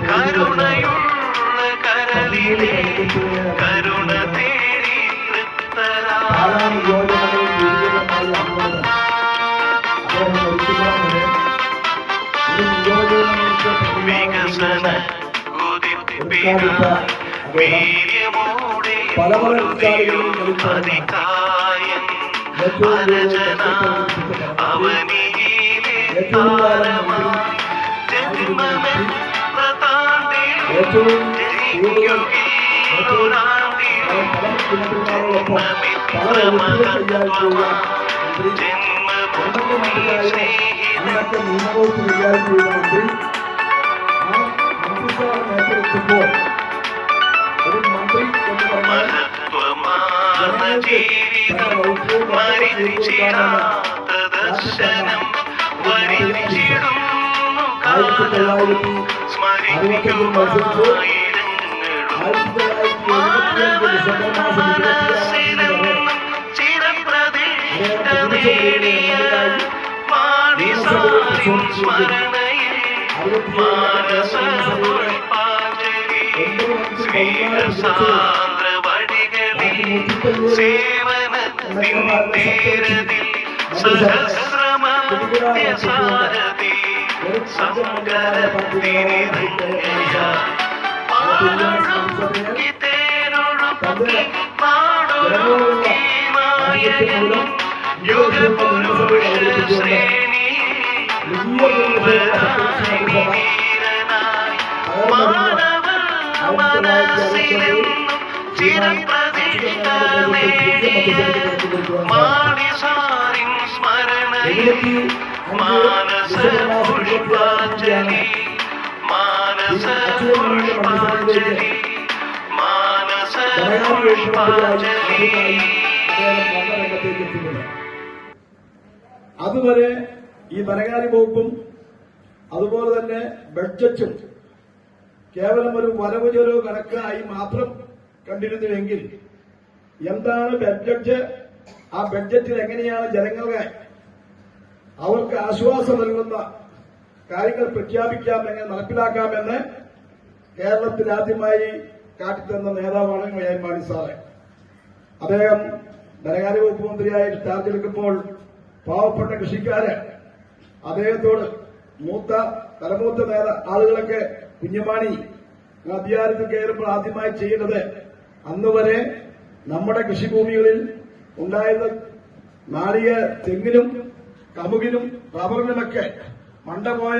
കരുണയുള്ള കരളിലെ കരുണ തേടി വികസന വീര്യമോടെ അതികായൻ അരചന അവനിയിലെ മഹത്വமான ജീവിതം മരിച്ചിടാത്ത ദർശനം വരിച്ചിടുന്നു കാലം സ്മരിക്കുന്നു ചിരപ്രതിഷ്ഠ നേടിയ മാണിസാരിൻ സ്മരണയിൽ മാനസ പുഷ്പാഞ്ജലി സ്വീകസാന്ദ്ര വഴികളിൽ സേവനത്തിൻ നേരതിൽ സഹസ്രമധ്യസാരഥി സങ്കരത്തിനിറങ്ങിയ പാടൊഴുക്കി തേനൊഴുക്കി പാടൊഴുക്കി മായനും യുഗപുരുഷ ശ്രേണി മുൻപനായി വീരനായി മാനവ മനസ്സിലെന്നും ചിരപ്രതിഷ്ഠ നേടിയ മാണിസാരിൻ സ്മരണയിൽ മാനസ പുഷ്പാഞ്ജലി മാനസ പുഷ്പാഞ്ജലി മാനസ പുഷ്പാഞ്ജലി. അതുവരെ ഈ ധനകാര്യ വകുപ്പും അതുപോലെ തന്നെ ബഡ്ജറ്റും കേവലം ഒരു വരവ് ചെലവ് കണക്കായി മാത്രം കണ്ടിരുന്നുവെങ്കിൽ എന്താണ് ബഡ്ജറ്റ്, ആ ബഡ്ജറ്റിൽ എങ്ങനെയാണ് ജനങ്ങളെ അവർക്ക് ആശ്വാസം നൽകുന്ന കാര്യങ്ങൾ പ്രഖ്യാപിക്കാം, എങ്ങനെ നടപ്പിലാക്കാമെന്ന് കേരളത്തിൽ ആദ്യമായി കാട്ടിത്തന്ന നേതാവാണ് മാണി സാറ്. അദ്ദേഹം ധനകാര്യ വകുപ്പ് മന്ത്രിയായി ചാർജെടുക്കുമ്പോൾ പാവപ്പെട്ട കൃഷിക്കാര് അദ്ദേഹത്തോട് തലമൂത്ത ആളുകളൊക്കെ കുഞ്ഞുമാണി അധികാരത്തിൽ കയറുമ്പോൾ ആദ്യമായി ചെയ്യുന്നത് അന്ന് വരെ നമ്മുടെ കൃഷിഭൂമികളിൽ ഉണ്ടായിരുന്ന തെങ്ങിനും കമുകിനും റബ്ബറിനുമൊക്കെ മണ്ട പോയ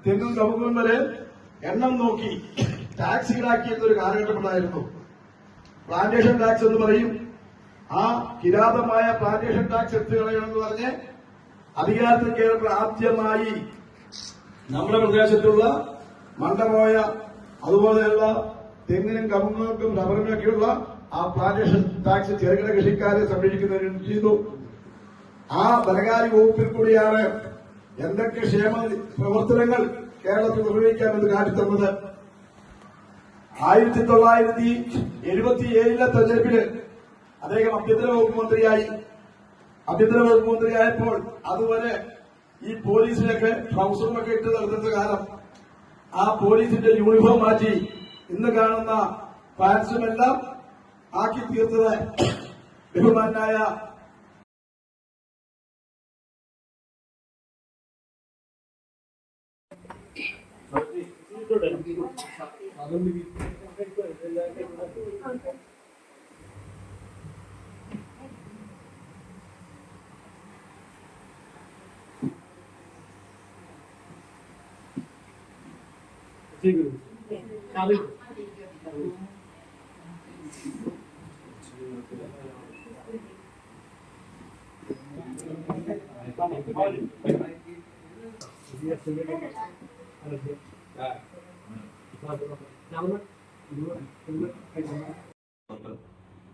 തെങ്ങും കമുകും വരെ എണ്ണം നോക്കി ടാക്സ് ഈടാക്കിയിരുന്നൊരു കാലഘട്ടമുണ്ടായിരുന്നു. പ്ലാന്റേഷൻ ടാക്സ് എന്ന് പറയും. ആ കിരാതമായ പ്ലാന്റേഷൻ ടാക്സ് എടുത്തു കളയണമെന്ന് പറഞ്ഞ് അധികാരത്തിൽ കയറുമ്പോൾ ആദ്യമായി നമ്മുടെ പ്രദേശത്തുള്ള മണ്ടപോയ അതുപോലെയുള്ള തെങ്ങിനും കമുങ്ങുകൾക്കും റബ്ബറിനൊക്കെയുള്ള ആ പ്ലാന്റേഷൻ ടാക്സ് ചെറുകിട കൃഷിക്കാരെ സംരക്ഷിക്കുന്നതിന് ചെയ്തു. ആ ധനകാര്യ വകുപ്പിൽ കൂടിയാണ് എന്തൊക്കെ ക്ഷേമ പ്രവർത്തനങ്ങൾ കേരളത്തിൽ നിർവഹിക്കാമെന്ന് കാട്ടിത്തന്നത്. 1977 തെരഞ്ഞെടുപ്പില് അദ്ദേഹം ആഭ്യന്തര വകുപ്പ് മന്ത്രിയായപ്പോൾ അതുവരെ ഈ പോലീസിനൊക്കെ ട്രൗസറിനൊക്കെ ഇട്ട് നടത്തുന്ന കാലം ആ പോലീസിന്റെ യൂണിഫോം മാറ്റി ഇന്ന് കാണുന്ന പാൻസുമെല്ലാം ആക്കി തീർത്തത് ബഹുമാനായ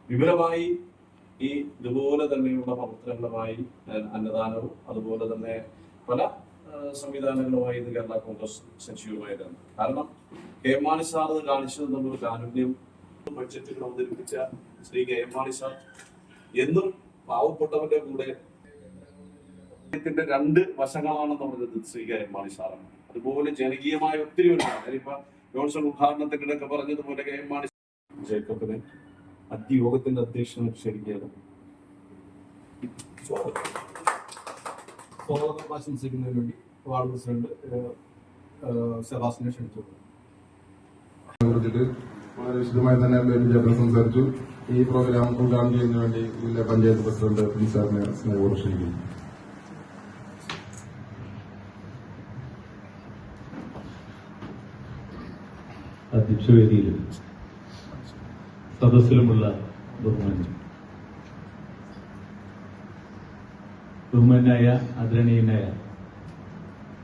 വിപുലമായി ഈ ഇതുപോലെ തന്നെയുള്ള പ്രവർത്തനങ്ങളുമായി അന്നദാനവും അതുപോലെ തന്നെ പല സംവിധാനങ്ങളുമായി ഇത് കേരള കോൺഗ്രസ് സജീവമായിരുന്നു. കാരണം കെ എം മാണി സാർ ഇത് കാണിച്ചു തന്നൊരു കാരുണ്യം ബഡ്ജറ്റുകൾ അവതരിപ്പിച്ച Shri K M Mani sir എന്നും പാവപ്പെട്ടവന്റെ കൂടെ ത്തിന്റെ രണ്ട് വശങ്ങളാണെന്ന് പറഞ്ഞത് ശ്രീ കെ എം മാണി സാറാണ്. അതുപോലെ ജനകീയമായ ഒത്തിരി ഉണ്ടാകും. ഇപ്പൊ ജോൺസൺ ഉദ്ഘാടനത്തിനിടയ്ക്ക് പറഞ്ഞതുപോലെ കെ എം മാണി ജേക്കബിനെ യോഗത്തിന്റെ അധ്യക്ഷനെ ക്ഷണിക്കുകയാണ്. സ്വാഗതം ആശംസിക്കുന്നതിന് വേണ്ടി വാർഡ് പ്രസിഡന്റ് സെബാസ്റ്റിനെ ക്ഷണിച്ചു. കുറിച്ചിട്ട് വളരെ വിശദമായി തന്നെ ചേട്ടൻ സംസാരിച്ചു. ഈ പ്രോഗ്രാം ഉദ്ഘാടനം ചെയ്യുന്നതിന് വേണ്ടി ജില്ലാ പഞ്ചായത്ത് പ്രസിഡന്റ് പി സാറിനെ സ്നേഹപൂർവ്വം ക്ഷണിക്കുന്നു. അധ്യക്ഷവേദിയിലും സദസ്സിലുമുള്ള ബഹുമാനായ ആദരണീയനായ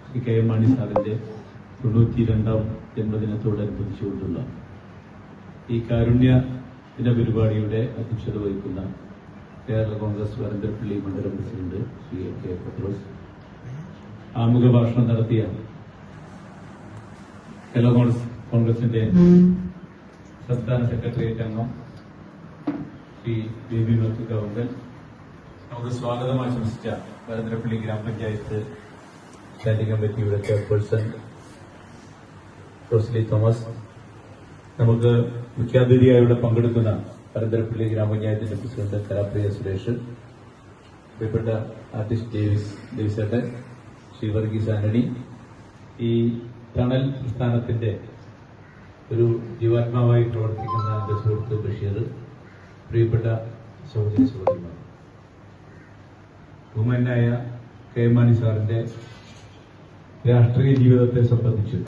ശ്രീ കെ എം മാണി സാറിന്റെ 92ാം ജന്മദിനത്തോടനുബന്ധിച്ചുകൊണ്ടുള്ള ഈ കാരുണ്യ ദിന പരിപാടിയുടെ അധ്യക്ഷത വഹിക്കുന്ന കേരള കോൺഗ്രസ് വരന്തരപ്പള്ളി മണ്ഡലം പ്രസിഡന്റ് ശ്രീ കെ പത്രോസ്, ആമുഖ ഭാഷണം നടത്തിയ കേരള കോൺഗ്രസിന്റെ സംസ്ഥാന സെക്രട്ടേറിയറ്റ് അംഗം ശ്രീ ബേബി മാത്യു ഗവൺമെന്റ്, നമുക്ക് സ്വാഗതം ആശംസിച്ച വരന്തരപ്പള്ളി ഗ്രാമപഞ്ചായത്ത് സ്റ്റാൻഡിംഗ് കമ്മിറ്റിയുടെ ചെയർപേഴ്സൺ റോസ്ലി തോമസ്, നമുക്ക് മുഖ്യാതിഥിയായി ഇവിടെ പങ്കെടുക്കുന്ന വരന്തരപ്പള്ളി ഗ്രാമപഞ്ചായത്തിന്റെ പ്രസിഡന്റ് കലാപ്രിയ സുരേഷ്, പ്രിയപ്പെട്ട ആർട്ടിസ്റ്റ് ഡേവിസേട്ടൻ, ശ്രീ വർഗീസ് ആന്റണി, ഈ ടണൽ പ്രസ്ഥാനത്തിന്റെ ഒരു ജീവാത്മാവായി പ്രവർത്തിക്കുന്ന എന്റെ സുഹൃത്ത് ബഷീർ, പ്രിയപ്പെട്ട സഹോദരി സഹോദരിമാർ, ബഹുമാനായ കെ എം മാണി സാറിന്റെ രാഷ്ട്രീയ ജീവിതത്തെ സംബന്ധിച്ച്,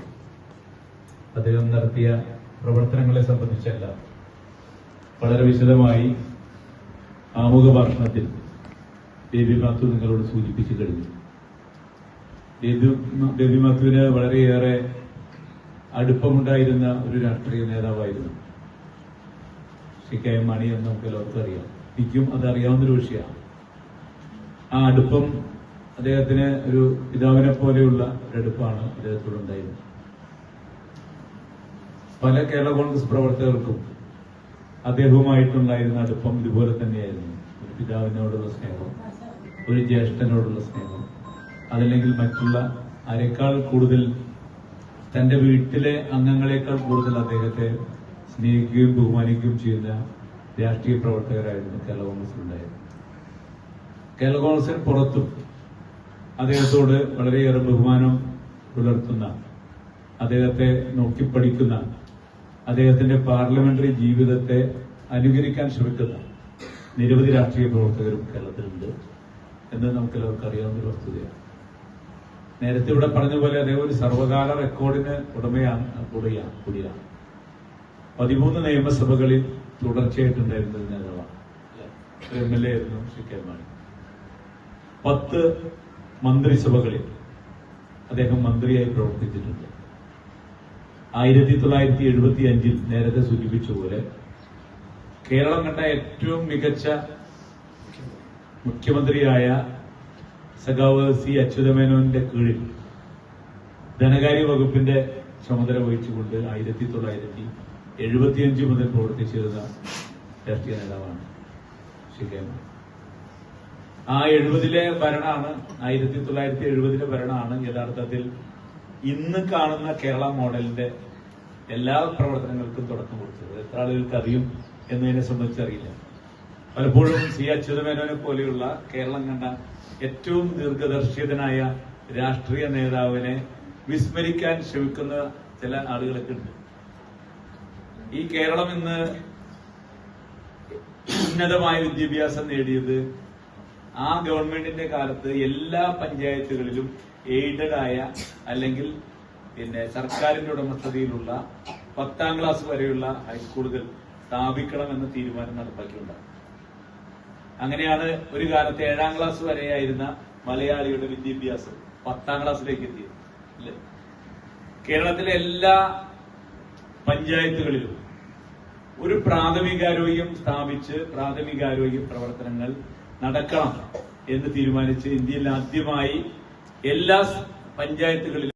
അദ്ദേഹം നടത്തിയ പ്രവർത്തനങ്ങളെ സംബന്ധിച്ചല്ല വളരെ വിശദമായി ആമുഖ ഭാഷണത്തിൽ ബേബി മാത്യു നിങ്ങളോട് സൂചിപ്പിച്ചു കഴിഞ്ഞു. ബേബി മാത്യുവിന് വളരെയേറെ അടുപ്പമുണ്ടായിരുന്ന ഒരു രാഷ്ട്രീയ നേതാവായിരുന്നു ശ്രീ കെ എം മാണി എന്ന് നമുക്ക് എല്ലാവർക്കും അറിയാം. എനിക്കും അതറിയാവുന്നൊരു വിഷയമാണ്. ആ അടുപ്പം അദ്ദേഹത്തിന് ഒരു പിതാവിനെ പോലെയുള്ള ഒരടുപ്പാണ് അദ്ദേഹത്തോടുണ്ടായിരുന്നത്. പല കേരള കോൺഗ്രസ് പ്രവർത്തകർക്കും അദ്ദേഹവുമായിട്ടുണ്ടായിരുന്ന അടുപ്പം ഇതുപോലെ തന്നെയായിരുന്നു. ഒരു പിതാവിനോടുള്ള സ്നേഹം, ഒരു ജ്യേഷ്ഠനോടുള്ള സ്നേഹം, അതല്ലെങ്കിൽ മറ്റുള്ള ആരെക്കാൾ കൂടുതൽ തന്റെ വീട്ടിലെ അംഗങ്ങളെക്കാൾ കൂടുതൽ അദ്ദേഹത്തെ സ്നേഹിക്കുകയും ബഹുമാനിക്കുകയും ചെയ്യുന്ന രാഷ്ട്രീയ പ്രവർത്തകരായിരുന്നു കേരള കോൺഗ്രസിലുണ്ടായിരുന്നത്. കേരള കോൺഗ്രസിന് പുറത്തും അദ്ദേഹത്തോട് വളരെയേറെ ബഹുമാനം പുലർത്തുന്ന, അദ്ദേഹത്തെ നോക്കിപ്പഠിക്കുന്ന, അദ്ദേഹത്തിന്റെ പാർലമെന്ററി ജീവിതത്തെ അനുകരിക്കാൻ ശ്രമിക്കുന്ന നിരവധി രാഷ്ട്രീയ പ്രവർത്തകരും കേരളത്തിലുണ്ട് എന്ന് നമുക്കെല്ലാവർക്കും അറിയാവുന്ന ഒരു വസ്തുതയാണ്. നേരത്തെ ഇവിടെ പറഞ്ഞ പോലെ അദ്ദേഹം ഒരു സർവകാല റെക്കോർഡിന് കൂടിയാണ്. 13 നിയമസഭകളിൽ തുടർച്ചയായിട്ടുണ്ടായിരുന്ന ഒരു നേതാവാണ്. MLA ആയിരുന്നു ശ്രീ കെ മാണി. 10 മന്ത്രിസഭകളിൽ അദ്ദേഹം മന്ത്രിയായി പ്രവർത്തിച്ചിട്ടുണ്ട്. 1975 നേരത്തെ സൂചിപ്പിച്ച പോലെ കേരളം കണ്ട ഏറ്റവും മികച്ച മുഖ്യമന്ത്രിയായ സഖാവ് സി അച്യുതമേനോന്റെ കീഴിൽ ധനകാര്യ വകുപ്പിന്റെ ചുമതല വഹിച്ചുകൊണ്ട് 1975 മുതൽ പ്രവർത്തിച്ചിരുന്ന രാഷ്ട്രീയ നേതാവാണ് ശ്രീ കെ മാണി. ആ 1970 ഭരണമാണ് യഥാർത്ഥത്തിൽ ഇന്ന് കാണുന്ന കേരള മോഡലിന്റെ എല്ലാ പ്രവർത്തനങ്ങൾക്കും തുടക്കം കൊടുത്തത്. എത്ര ആളുകൾക്ക് അറിയും എന്നതിനെ സംബന്ധിച്ചറിയില്ല. പലപ്പോഴും സി അച്യുതമേനോനെ പോലെയുള്ള കേരളം കണ്ട ഏറ്റവും ദീർഘദർശിതനായ രാഷ്ട്രീയ നേതാവിനെ വിസ്മരിക്കാൻ ശ്രമിക്കുന്ന ചില ആളുകളൊക്കെ ഉണ്ട്. ഈ കേരളം ഇന്ന് ഉന്നതമായ വിദ്യാഭ്യാസം നേടിയത് ആ ഗവൺമെന്റിന്റെ കാലത്ത് എല്ലാ പഞ്ചായത്തുകളിലും എയ്ഡഡ് ആയ അല്ലെങ്കിൽ സർക്കാരിന്റെ ഉടമസ്ഥതയിലുള്ള 10ാം ക്ലാസ് വരെയുള്ള ഹൈസ്കൂളുകൾ സ്ഥാപിക്കണമെന്ന തീരുമാനം നടപ്പാക്കിയിട്ടുണ്ടാകും. അങ്ങനെയാണ് ഒരു കാലത്ത് 7ാം ക്ലാസ് വരെയായിരുന്ന മലയാളിയുടെ വിദ്യാഭ്യാസം 10ാം ക്ലാസ്സിലേക്ക് എത്തിയത്. കേരളത്തിലെ എല്ലാ പഞ്ചായത്തുകളിലും ഒരു പ്രാഥമികാരോഗ്യം സ്ഥാപിച്ച് പ്രാഥമികാരോഗ്യ പ്രവർത്തനങ്ങൾ നടക്കണം എന്ന് തീരുമാനിച്ച് ഇന്ത്യയിൽ ആദ്യമായി എല്ലാ പഞ്ചായത്തുകളിലും